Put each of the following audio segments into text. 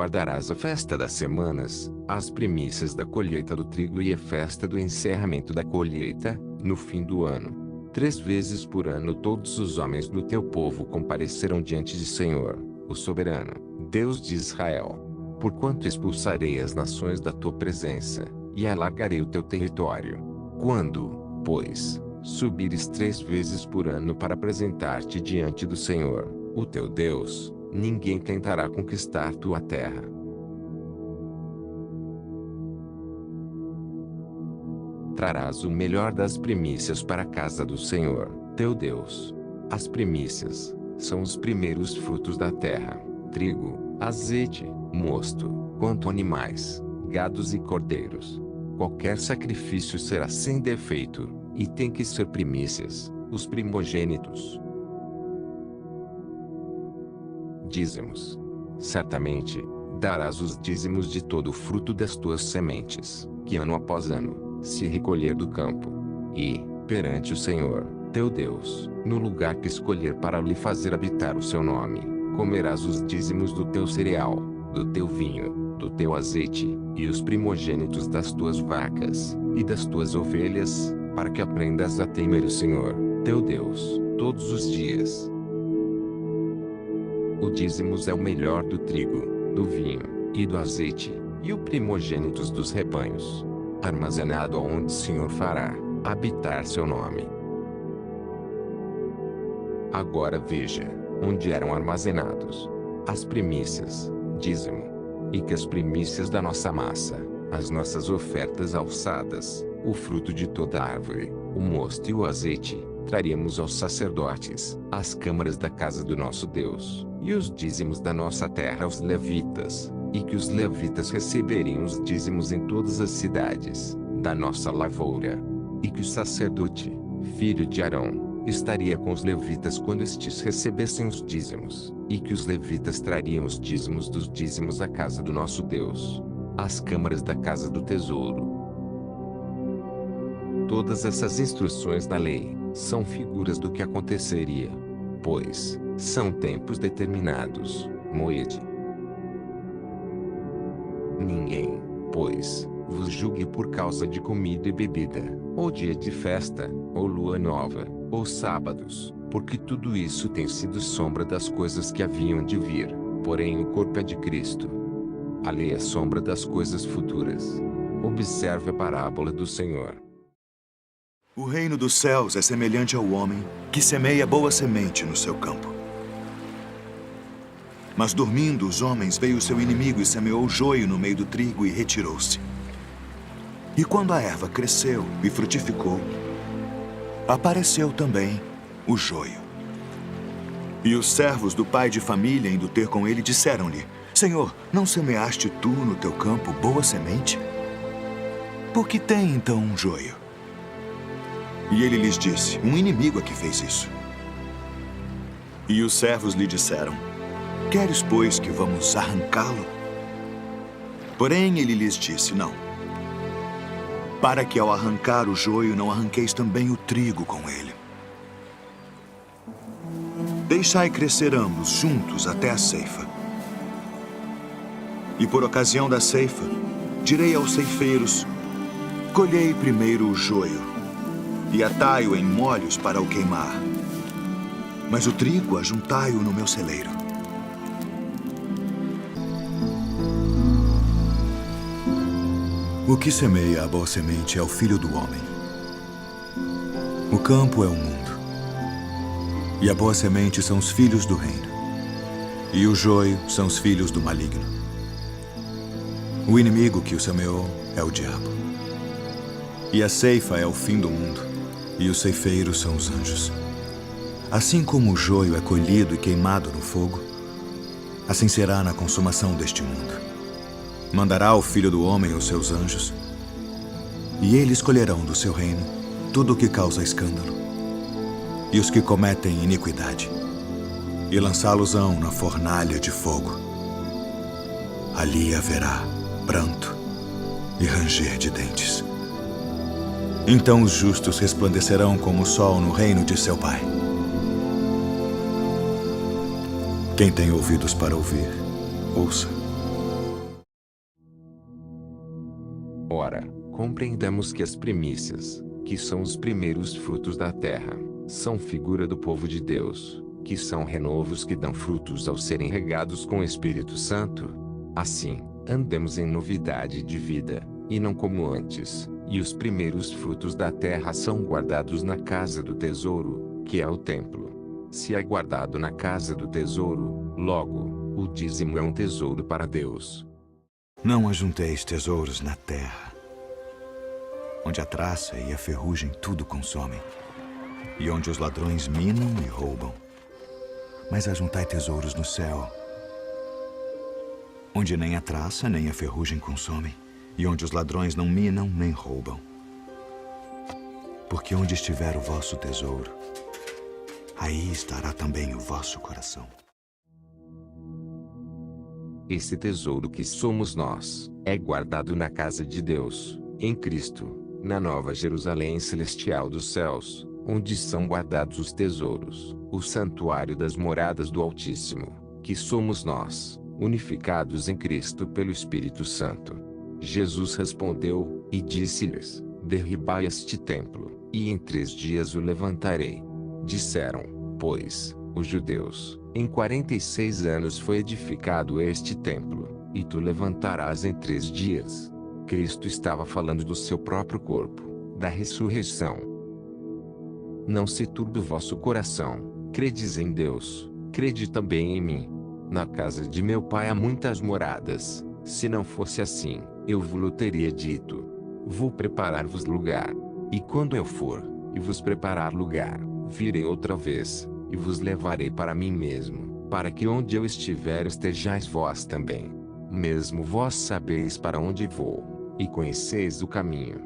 guardarás a festa das semanas, as primícias da colheita do trigo e a festa do encerramento da colheita, no fim do ano. 3 vezes por ano todos os homens do teu povo comparecerão diante de Senhor, o soberano, Deus de Israel. Porquanto expulsarei as nações da tua presença, e alargarei o teu território. Quando, pois, subires 3 vezes por ano para apresentar-te diante do Senhor, o teu Deus, ninguém tentará conquistar tua terra. Trarás o melhor das primícias para a casa do Senhor, teu Deus. As primícias são os primeiros frutos da terra: trigo, azeite, mosto, quanto animais, gados e cordeiros. Qualquer sacrifício será sem defeito, e tem que ser primícias, os primogênitos. Dízimos. Certamente, darás os dízimos de todo o fruto das tuas sementes, que ano após ano, se recolher do campo. E, perante o Senhor, teu Deus, no lugar que escolher para lhe fazer habitar o seu nome, comerás os dízimos do teu cereal, do teu vinho, do teu azeite, e os primogênitos das tuas vacas, e das tuas ovelhas, para que aprendas a temer o Senhor, teu Deus, todos os dias. O dízimos é o melhor do trigo, do vinho, e do azeite, e o primogênitos dos rebanhos, armazenado aonde o Senhor fará habitar seu nome. Agora veja, onde eram armazenados as primícias, dízimo, e que as primícias da nossa massa, as nossas ofertas alçadas, o fruto de toda árvore, o mosto e o azeite, traríamos aos sacerdotes, às câmaras da casa do nosso Deus, e os dízimos da nossa terra aos levitas, e que os levitas receberiam os dízimos em todas as cidades da nossa lavoura, e que o sacerdote, filho de Arão, estaria com os levitas quando estes recebessem os dízimos, e que os levitas trariam os dízimos dos dízimos à casa do nosso Deus, às câmaras da casa do tesouro. Todas essas instruções da lei são figuras do que aconteceria, pois são tempos determinados, moede. Ninguém, pois, vos julgue por causa de comida e bebida, ou dia de festa, ou lua nova, ou sábados, porque tudo isso tem sido sombra das coisas que haviam de vir, porém o corpo é de Cristo. A lei é sombra das coisas futuras. Observe a parábola do Senhor. O reino dos céus é semelhante ao homem que semeia boa semente no seu campo. Mas dormindo os homens, veio o seu inimigo e semeou joio no meio do trigo e retirou-se. E quando a erva cresceu e frutificou, apareceu também o joio. E os servos do pai de família, indo ter com ele, disseram-lhe: Senhor, não semeaste tu no teu campo boa semente? Por que tem então um joio? E ele lhes disse: um inimigo é que fez isso. E os servos lhe disseram: queres, pois, que vamos arrancá-lo? Porém ele lhes disse: não. Para que ao arrancar o joio não arranqueis também o trigo com ele. Deixai crescer ambos juntos até a ceifa. E por ocasião da ceifa, direi aos ceifeiros: colhei primeiro o joio, e atai-o em molhos para o queimar. Mas o trigo ajuntai-o no meu celeiro. O que semeia a boa semente é o Filho do Homem. O campo é o mundo. E a boa semente são os filhos do reino. E o joio são os filhos do maligno. O inimigo que o semeou é o diabo. E a ceifa é o fim do mundo. E os ceifeiros são os anjos. Assim como o joio é colhido e queimado no fogo, assim será na consumação deste mundo. Mandará o Filho do Homem os seus anjos, e eles colherão do seu reino tudo o que causa escândalo, e os que cometem iniquidade, e lançá-los-ão na fornalha de fogo. Ali haverá pranto e ranger de dentes. Então os justos resplandecerão como o sol no reino de seu Pai. Quem tem ouvidos para ouvir, ouça. Ora, compreendamos que as primícias, que são os primeiros frutos da terra, são figura do povo de Deus, que são renovos que dão frutos ao serem regados com o Espírito Santo. Assim, andemos em novidade de vida, e não como antes, e os primeiros frutos da terra são guardados na casa do tesouro, que é o templo. Se é guardado na casa do tesouro, logo, o dízimo é um tesouro para Deus. Não ajunteis tesouros na terra, onde a traça e a ferrugem tudo consomem, e onde os ladrões minam e roubam. Mas ajuntai tesouros no céu, onde nem a traça nem a ferrugem consomem, e onde os ladrões não minam nem roubam. Porque onde estiver o vosso tesouro, aí estará também o vosso coração. Esse tesouro que somos nós, é guardado na casa de Deus, em Cristo, na Nova Jerusalém celestial dos céus, onde são guardados os tesouros, o santuário das moradas do Altíssimo, que somos nós, unificados em Cristo pelo Espírito Santo. Jesus respondeu, e disse-lhes: derribai este templo, e em 3 dias o levantarei. Disseram, pois, os judeus: em 46 anos foi edificado este templo, e tu levantarás em 3 dias. Cristo estava falando do seu próprio corpo, da ressurreição. Não se turbe o vosso coração, credes em Deus, crede também em mim. Na casa de meu pai há muitas moradas, se não fosse assim, eu vos teria dito: vou preparar-vos lugar. E quando eu for, e vos preparar lugar, virei outra vez, e vos levarei para mim mesmo, para que onde eu estiver estejais vós também. Mesmo vós sabeis para onde vou, e conheceis o caminho.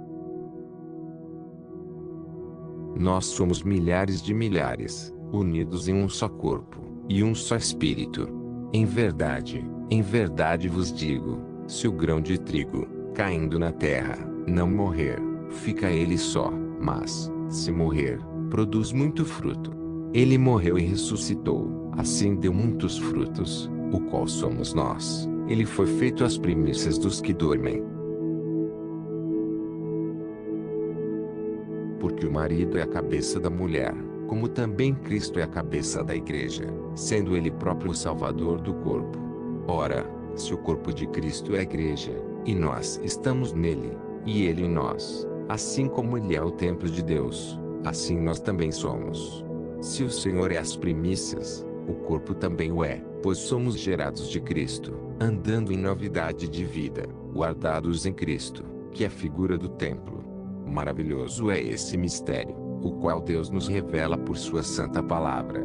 Nós somos milhares de milhares, unidos em um só corpo, e um só espírito. Em verdade vos digo, se o grão de trigo, caindo na terra, não morrer, fica ele só, mas, se morrer, produz muito fruto. Ele morreu e ressuscitou, assim deu muitos frutos, o qual somos nós. Ele foi feito as primícias dos que dormem. Porque o marido é a cabeça da mulher, como também Cristo é a cabeça da igreja, sendo ele próprio o salvador do corpo. Ora, se o corpo de Cristo é a igreja, e nós estamos nele, e ele em nós, assim como ele é o templo de Deus, assim nós também somos. Se o Senhor é as primícias, o corpo também o é, pois somos gerados de Cristo, andando em novidade de vida, guardados em Cristo, que é a figura do templo. Maravilhoso é esse mistério, o qual Deus nos revela por sua santa palavra.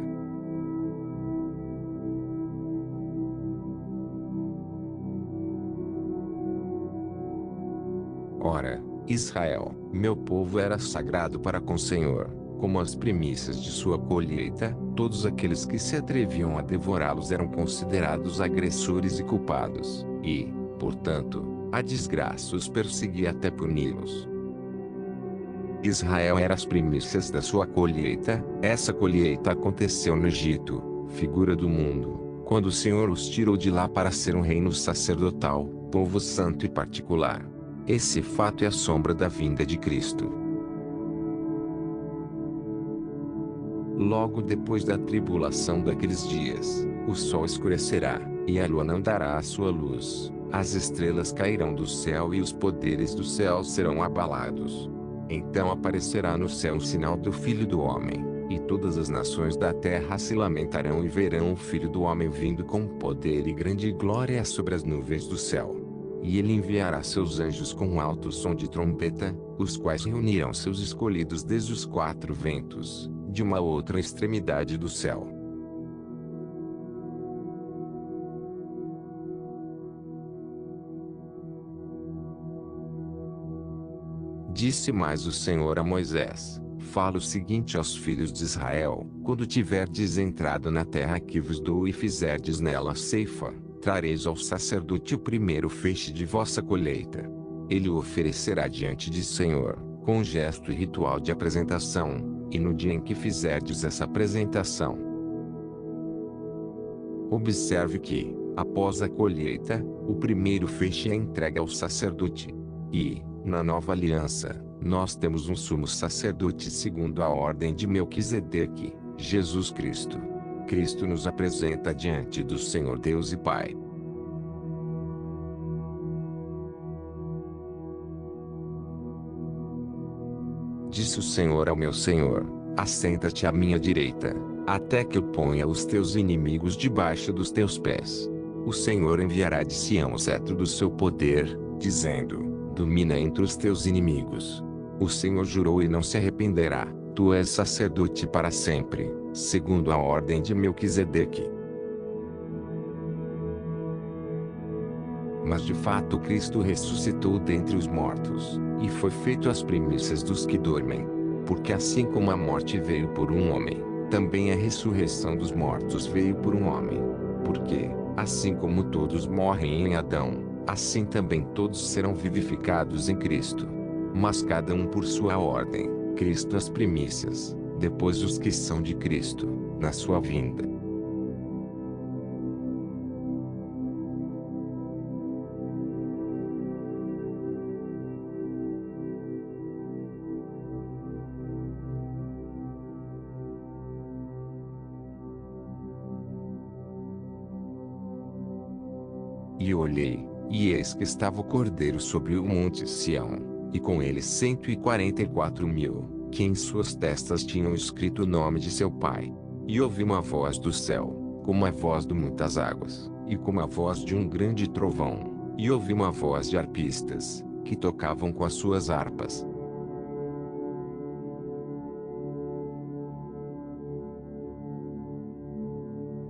Ora, Israel, meu povo, era sagrado para com o Senhor, como as primícias de sua colheita. Todos aqueles que se atreviam a devorá-los eram considerados agressores e culpados, e, portanto, a desgraça os perseguia até puni-los. Israel era as primícias da sua colheita. Essa colheita aconteceu no Egito, figura do mundo, quando o Senhor os tirou de lá para ser um reino sacerdotal, povo santo e particular. Esse fato é a sombra da vinda de Cristo. Logo depois da tribulação daqueles dias, o sol escurecerá, e a lua não dará a sua luz, as estrelas cairão do céu e os poderes do céu serão abalados. Então aparecerá no céu o sinal do Filho do Homem, e todas as nações da terra se lamentarão e verão o Filho do Homem vindo com poder e grande glória sobre as nuvens do céu. E ele enviará seus anjos com um alto som de trombeta, os quais reunirão seus escolhidos desde os 4 ventos, de uma outra extremidade do céu. Disse mais o Senhor a Moisés: fala o seguinte aos filhos de Israel: quando tiverdes entrado na terra que vos dou e fizerdes nela ceifa, trareis ao sacerdote o primeiro feixe de vossa colheita. Ele o oferecerá diante de Senhor, com gesto e ritual de apresentação, e no dia em que fizerdes essa apresentação, observe que, após a colheita, o primeiro feixe é entregue ao sacerdote. E, Na nova aliança, nós temos um sumo sacerdote segundo a ordem de Melquisedeque, Jesus Cristo. Cristo nos apresenta diante do Senhor Deus e Pai. Disse o Senhor ao meu Senhor: assenta-te à minha direita, até que eu ponha os teus inimigos debaixo dos teus pés. O Senhor enviará de Sião o cetro do seu poder, dizendo: domina entre os teus inimigos. O Senhor jurou e não se arrependerá: tu és sacerdote para sempre, segundo a ordem de Melquisedeque. Mas de fato Cristo ressuscitou dentre os mortos, e foi feito as primícias dos que dormem. Porque assim como a morte veio por um homem, também a ressurreição dos mortos veio por um homem. Porque, assim como todos morrem em Adão, assim também todos serão vivificados em Cristo. Mas cada um por sua ordem, Cristo as primícias, depois os que são de Cristo, na sua vinda. E olhei, e eis que estava o Cordeiro sobre o monte Sião, e com ele 144.000, que em suas testas tinham escrito o nome de seu pai. E ouvi uma voz do céu, como a voz de muitas águas, e como a voz de um grande trovão, e ouvi uma voz de arpistas, que tocavam com as suas harpas.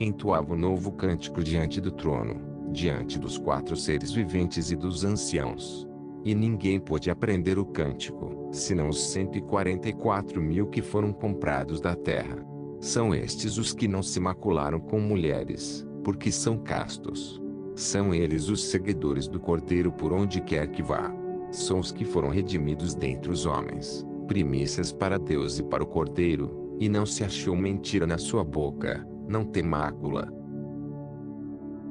Entoava um novo cântico diante do trono, diante dos 4 seres viventes e dos anciãos. E ninguém pôde aprender o cântico, senão os 144.000 que foram comprados da terra. São estes os que não se macularam com mulheres, porque são castos. São eles os seguidores do Cordeiro por onde quer que vá. São os que foram redimidos dentre os homens, primícias para Deus e para o Cordeiro, e não se achou mentira na sua boca, não tem mácula.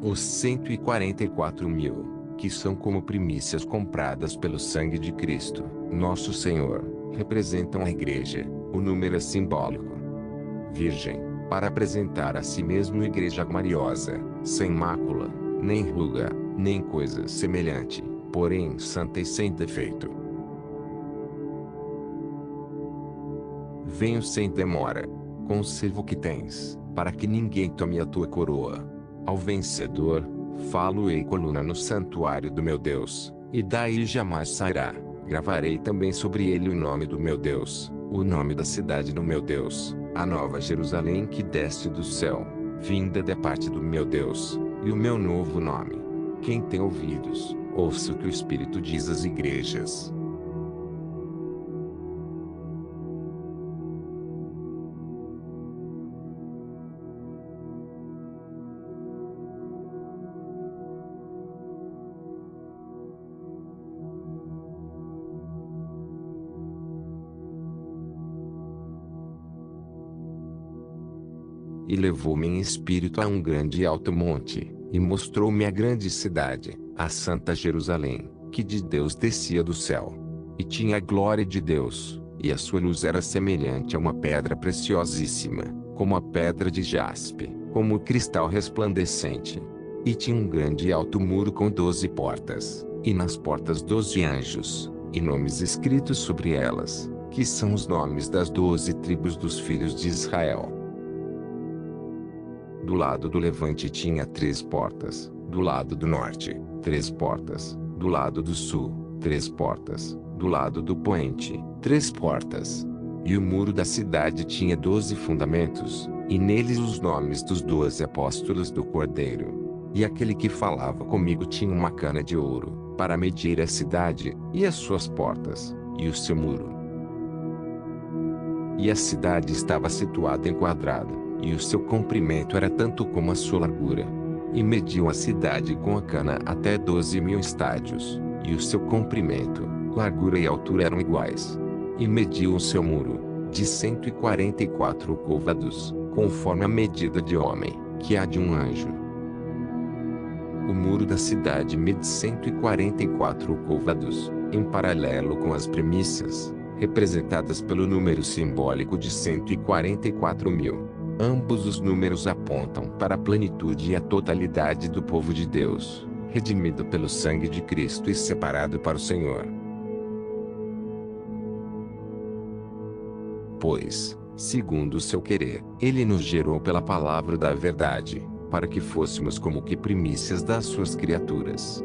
Os 144.000, que são como primícias compradas pelo sangue de Cristo, nosso Senhor, representam a igreja. O número é simbólico. Virgem, para apresentar a si mesmo igreja gloriosa, sem mácula, nem ruga, nem coisa semelhante, porém santa e sem defeito. Venho sem demora. Conserva o que tens, para que ninguém tome a tua coroa. Ao vencedor, falo-ei coluna no santuário do meu Deus, e daí jamais sairá. Gravarei também sobre ele o nome do meu Deus, o nome da cidade do meu Deus, a nova Jerusalém que desce do céu, vinda da parte do meu Deus, e o meu novo nome. Quem tem ouvidos, ouça o que o Espírito diz às igrejas. E levou-me em espírito a um grande e alto monte, e mostrou-me a grande cidade, a santa Jerusalém, que de Deus descia do céu. E tinha a glória de Deus, e a sua luz era semelhante a uma pedra preciosíssima, como a pedra de jaspe, como o cristal resplandecente. E tinha um grande e alto muro com 12 portas, e nas portas 12 anjos, e nomes escritos sobre elas, que são os nomes das 12 tribos dos filhos de Israel. Do lado do levante tinha 3 portas, do lado do norte, 3 portas, do lado do sul, 3 portas, do lado do poente, 3 portas. E o muro da cidade tinha 12 fundamentos, e neles os nomes dos 12 apóstolos do Cordeiro. E aquele que falava comigo tinha uma cana de ouro, para medir a cidade, e as suas portas, e o seu muro. E a cidade estava situada em quadrado, e o seu comprimento era tanto como a sua largura. E mediu a cidade com a cana até 12.000 estádios, e o seu comprimento, largura e altura eram iguais. E mediu o seu muro, de 144 côvados, conforme a medida de homem, que há de um anjo. O muro da cidade mede 144 côvados, Em paralelo com as primícias, representadas pelo número simbólico de 144.000, ambos os números apontam para a plenitude e a totalidade do povo de Deus, redimido pelo sangue de Cristo e separado para o Senhor. Pois, segundo o seu querer, Ele nos gerou pela palavra da verdade, para que fôssemos como que primícias das suas criaturas.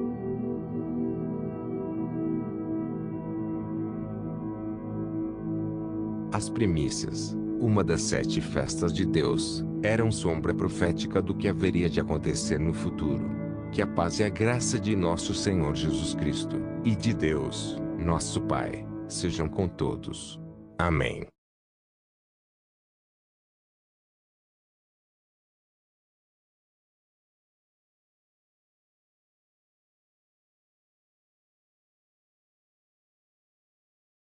As primícias, uma das 7 festas de Deus, eram sombra profética do que haveria de acontecer no futuro. Que a paz e a graça de nosso Senhor Jesus Cristo, e de Deus, nosso Pai, sejam com todos. Amém.